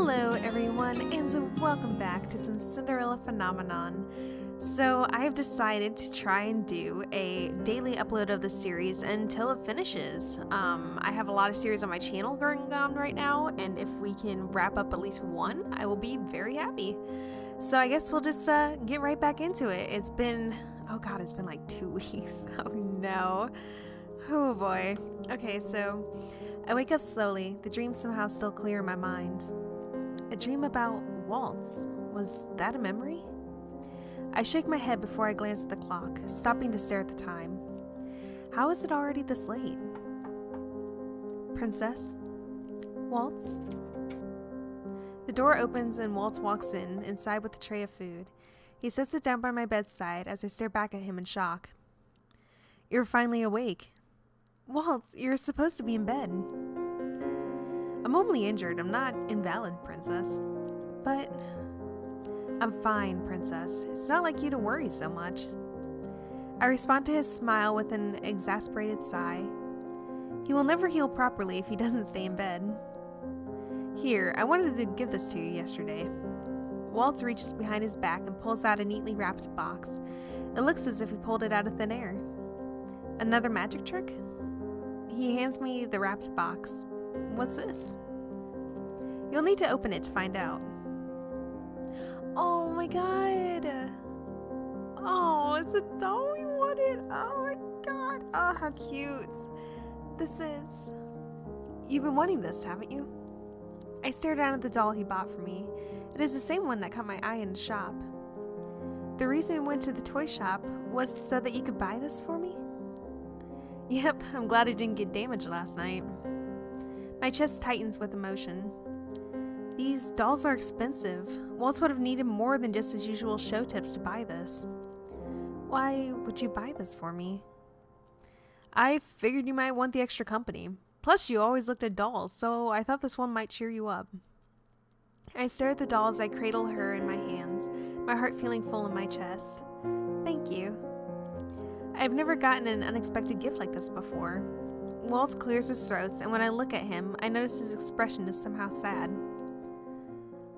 Hello everyone, and welcome back to some Cinderella Phenomenon. So I have decided to try and do a daily upload of the series until it finishes. I have a lot of series on my channel going on right now, and if we can wrap up at least one, I will be very happy. So I guess we'll just get right back into it. It's been like 2 weeks. Oh no. Oh boy. Okay, so I wake up slowly, the dream somehow still clear in my mind. A dream about Waltz. Was that a memory? I shake my head before I glance at the clock, stopping to stare at the time. How is it already this late? Princess? Waltz? The door opens and Waltz walks in, inside with a tray of food. He sets it down by my bedside as I stare back at him in shock. You're finally awake. Waltz, you're supposed to be in bed. I'm only injured. I'm not invalid, Princess. But I'm fine, Princess. It's not like you to worry so much. I respond to his smile with an exasperated sigh. He will never heal properly if he doesn't stay in bed. Here, I wanted to give this to you yesterday. Waltz reaches behind his back and pulls out a neatly wrapped box. It looks as if he pulled it out of thin air. Another magic trick? He hands me the wrapped box. What's this? You'll need to open it to find out. Oh my god! Oh, it's a doll we wanted! Oh my god! Oh, how cute! This is... You've been wanting this, haven't you? I stare down at the doll he bought for me. It is the same one that caught my eye in the shop. The reason we went to the toy shop was so that you could buy this for me? Yep, I'm glad I didn't get damaged last night. My chest tightens with emotion. These dolls are expensive. Waltz would have needed more than just his usual show tips to buy this. Why would you buy this for me? I figured you might want the extra company. Plus, you always looked at dolls, so I thought this one might cheer you up. I stare at the doll as I cradle her in my hands, my heart feeling full in my chest. Thank you. I've never gotten an unexpected gift like this before. Waltz clears his throat, and when I look at him, I notice his expression is somehow sad.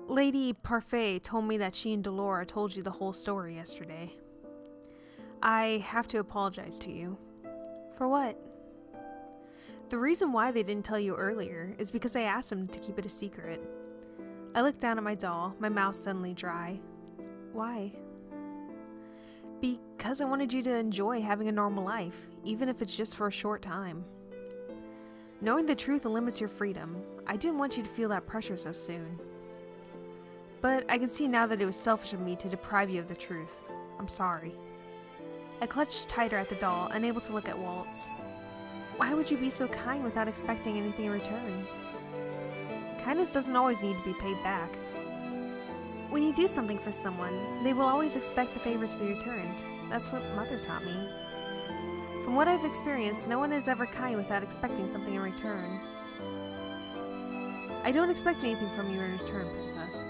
Lady Parfait told me that she and Delora told you the whole story yesterday. I have to apologize to you. For what? The reason why they didn't tell you earlier is because I asked them to keep it a secret. I look down at my doll, my mouth suddenly dry. Why? Because I wanted you to enjoy having a normal life, even if it's just for a short time. Knowing the truth limits your freedom. I didn't want you to feel that pressure so soon. But I can see now that it was selfish of me to deprive you of the truth. I'm sorry. I clutched tighter at the doll, unable to look at Waltz. Why would you be so kind without expecting anything in return? Kindness doesn't always need to be paid back. When you do something for someone, they will always expect the favor to be returned. That's what Mother taught me. From what I've experienced, no one is ever kind without expecting something in return. I don't expect anything from you in return, Princess.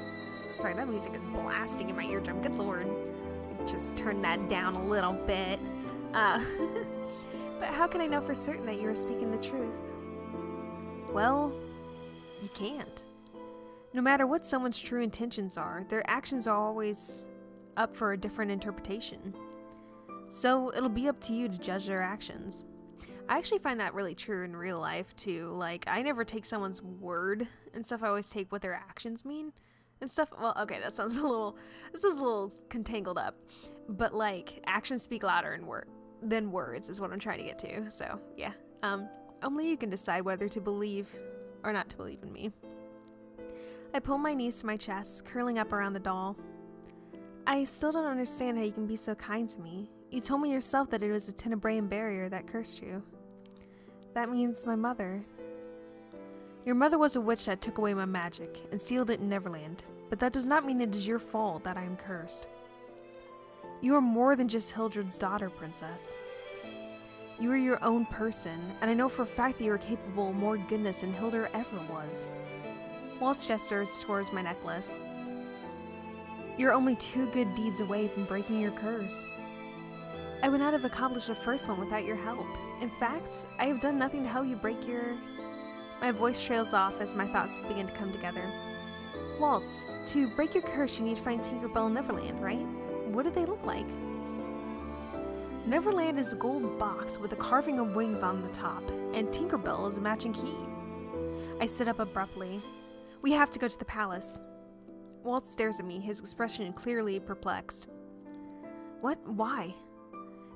Sorry, that music is blasting in my eardrum. Good lord. Just turn that down a little bit. But how can I know for certain that you are speaking the truth? Well, you can't. No matter what someone's true intentions are, their actions are always up for a different interpretation. So it'll be up to you to judge their actions. I actually find that really true in real life too. Like, I never take someone's word and stuff. I always take what their actions mean and stuff. Well, okay, this is a little contangled up. But like, actions speak louder than words is what I'm trying to get to. So yeah, only you can decide whether to believe or not to believe in me. I pull my knees to my chest, curling up around the doll. I still don't understand how you can be so kind to me. You told me yourself that it was a Tenebraean barrier that cursed you. That means my mother. Your mother was a witch that took away my magic and sealed it in Neverland, but that does not mean it is your fault that I am cursed. You are more than just Hildred's daughter, Princess. You are your own person, and I know for a fact that you are capable of more goodness than Hildur ever was. Waltz gestures towards my necklace. You're only 2 good deeds away from breaking your curse. I would not have accomplished the first one without your help. In fact, I have done nothing to help you break your... My voice trails off as my thoughts begin to come together. Waltz, to break your curse, you need to find Tinkerbell and Neverland, right? What do they look like? Neverland is a gold box with a carving of wings on the top, and Tinkerbell is a matching key. I sit up abruptly. We have to go to the palace. Waltz stares at me, his expression clearly perplexed. What? Why?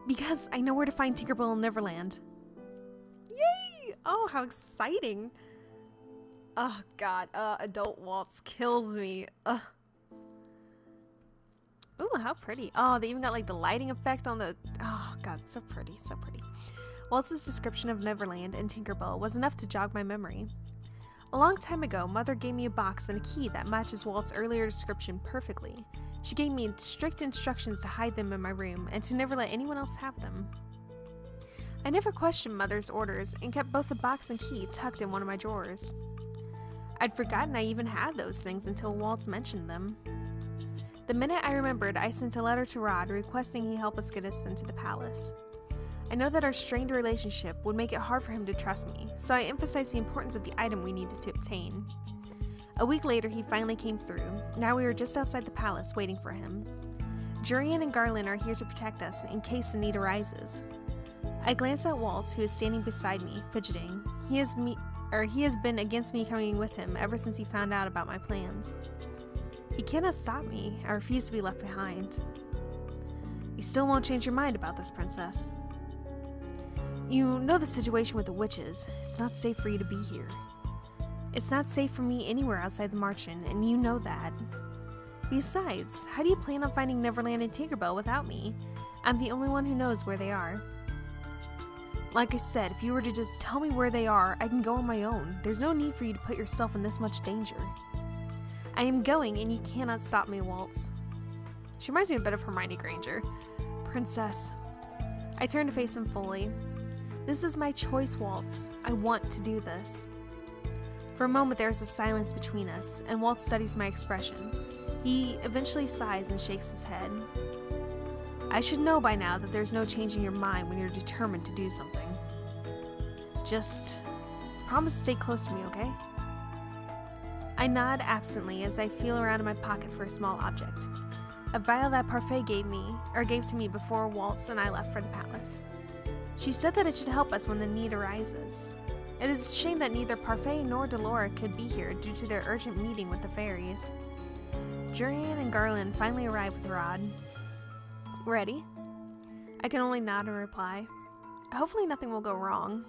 Because I know where to find Tinkerbell and Neverland. Yay! Oh, how exciting! Oh god, adult Waltz kills me. Ugh. Ooh, how pretty. Oh, they even got like the lighting effect on the... Oh god, so pretty, so pretty. Waltz's description of Neverland and Tinkerbell was enough to jog my memory. A long time ago, Mother gave me a box and a key that matches Waltz's earlier description perfectly. She gave me strict instructions to hide them in my room and to never let anyone else have them. I never questioned Mother's orders and kept both the box and key tucked in one of my drawers. I'd forgotten I even had those things until Waltz mentioned them. The minute I remembered, I sent a letter to Rod requesting he help us get us into the palace. I know that our strained relationship would make it hard for him to trust me, so I emphasized the importance of the item we needed to obtain. A week later, he finally came through. Now we were just outside the palace waiting for him. Jurian and Garland are here to protect us in case the need arises. I glance at Waltz, who is standing beside me, fidgeting. He has been against me coming with him ever since he found out about my plans. He cannot stop me. I refuse to be left behind. You still won't change your mind about this, Princess. You know the situation with the witches. It's not safe for you to be here. It's not safe for me anywhere outside the Marchen, and you know that. Besides, how do you plan on finding Neverland and Tinkerbell without me? I'm the only one who knows where they are. Like I said, if you were to just tell me where they are, I can go on my own. There's no need for you to put yourself in this much danger. I am going, and you cannot stop me, Waltz. She reminds me a bit of Hermione Granger. Princess. I turn to face him fully. This is my choice, Waltz. I want to do this. For a moment there is a silence between us, and Waltz studies my expression. He eventually sighs and shakes his head. I should know by now that there's no changing your mind when you're determined to do something. Just promise to stay close to me, okay? I nod absently as I feel around in my pocket for a small object. A vial that Parfait gave to me before Waltz and I left for the palace. She said that it should help us when the need arises. It is a shame that neither Parfait nor Delora could be here due to their urgent meeting with the fairies. Jurian and Garland finally arrive with Rod. Ready? I can only nod and reply. Hopefully nothing will go wrong.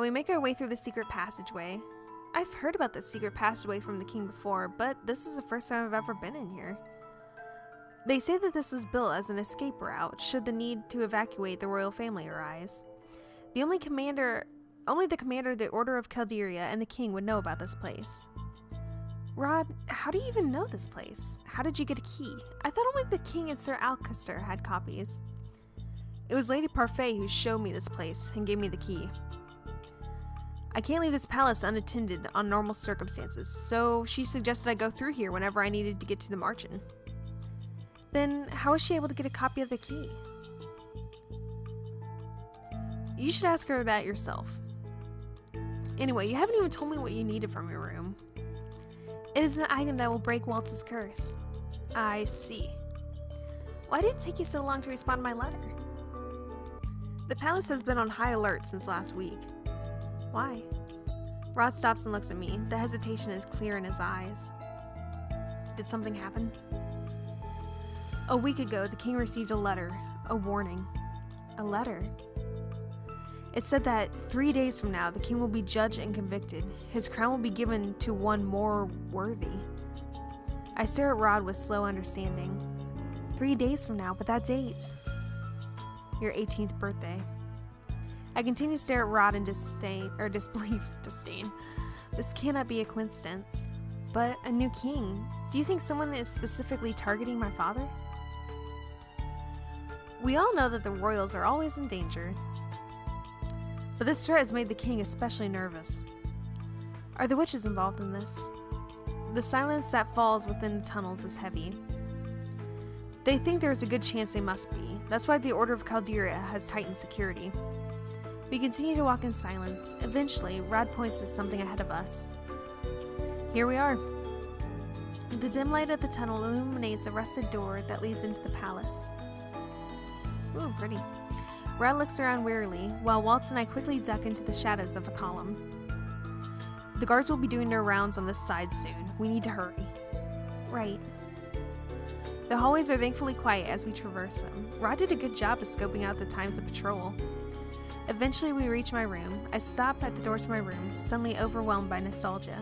We make our way through the secret passageway. I've heard about this secret passageway from the king before, but this is the first time I've ever been in here. They say that this was built as an escape route should the need to evacuate the royal family arise. Only the commander of the Order of Calderia and the king would know about this place. Rod, how do you even know this place? How did you get a key? I thought only the king and Sir Alcester had copies. It was Lady Parfait who showed me this place and gave me the key. I can't leave this palace unattended on normal circumstances, so she suggested I go through here whenever I needed to get to the Marchen. Then, how was she able to get a copy of the key? You should ask her that yourself. Anyway, you haven't even told me what you needed from your room. It is an item that will break Waltz's curse. I see. Why did it take you so long to respond to my letter? The palace has been on high alert since last week. Why? Rod stops and looks at me. The hesitation is clear in his eyes. Did something happen? A week ago, the king received a letter, a warning. A letter? It said that 3 days from now, the king will be judged and convicted. His crown will be given to one more worthy. I stare at Rod with slow understanding. 3 days from now, but that date. Your 18th birthday. I continue to stare at Rod in disbelief. This cannot be a coincidence. But a new king. Do you think someone is specifically targeting my father? We all know that the royals are always in danger. But this threat has made the king especially nervous. Are the witches involved in this? The silence that falls within the tunnels is heavy. They think there is a good chance they must be. That's why the Order of Calderia has tightened security. We continue to walk in silence. Eventually, Rod points to something ahead of us. Here we are. The dim light of the tunnel illuminates a rusted door that leads into the palace. Ooh, pretty. Rod looks around wearily, while Waltz and I quickly duck into the shadows of a column. The guards will be doing their rounds on this side soon. We need to hurry. Right. The hallways are thankfully quiet as we traverse them. Rod did a good job of scoping out the times of patrol. Eventually we reach my room. I stop at the door to my room, suddenly overwhelmed by nostalgia.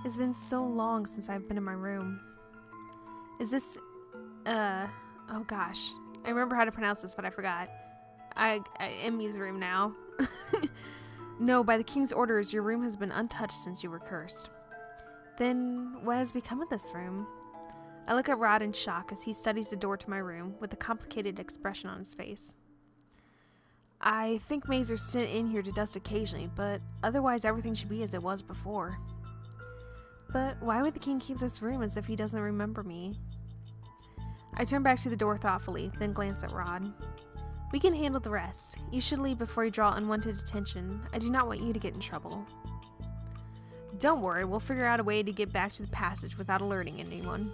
It's been so long since I've been in my room. Is this, oh gosh. I remember how to pronounce this, but I forgot. Emmy's room now. No, by the king's orders, your room has been untouched since you were cursed. Then, what has become of this room? I look at Rod in shock as he studies the door to my room with a complicated expression on his face. I think Mazer's sent in here to dust occasionally, but otherwise everything should be as it was before. But why would the king keep this room as if he doesn't remember me? I turn back to the door thoughtfully, then glance at Rod. We can handle the rest. You should leave before you draw unwanted attention. I do not want you to get in trouble. Don't worry, we'll figure out a way to get back to the passage without alerting anyone.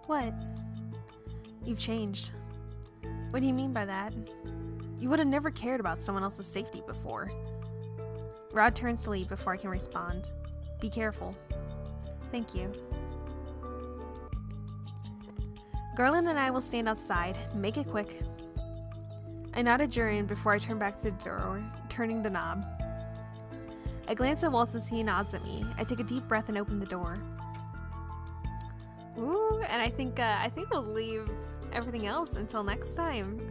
What? You've changed. What do you mean by that? You would have never cared about someone else's safety before. Rod turns to leave before I can respond. Be careful. Thank you. Garland and I will stand outside. Make it quick. I nod at Jurian before I turn back to the door, turning the knob. I glance at Waltz as he nods at me. I take a deep breath and open the door. Ooh, and I think we'll leave everything else until next time.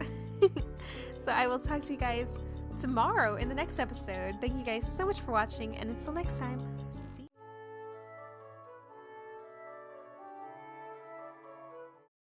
So I will talk to you guys tomorrow in the next episode. Thank you guys so much for watching, and until next time,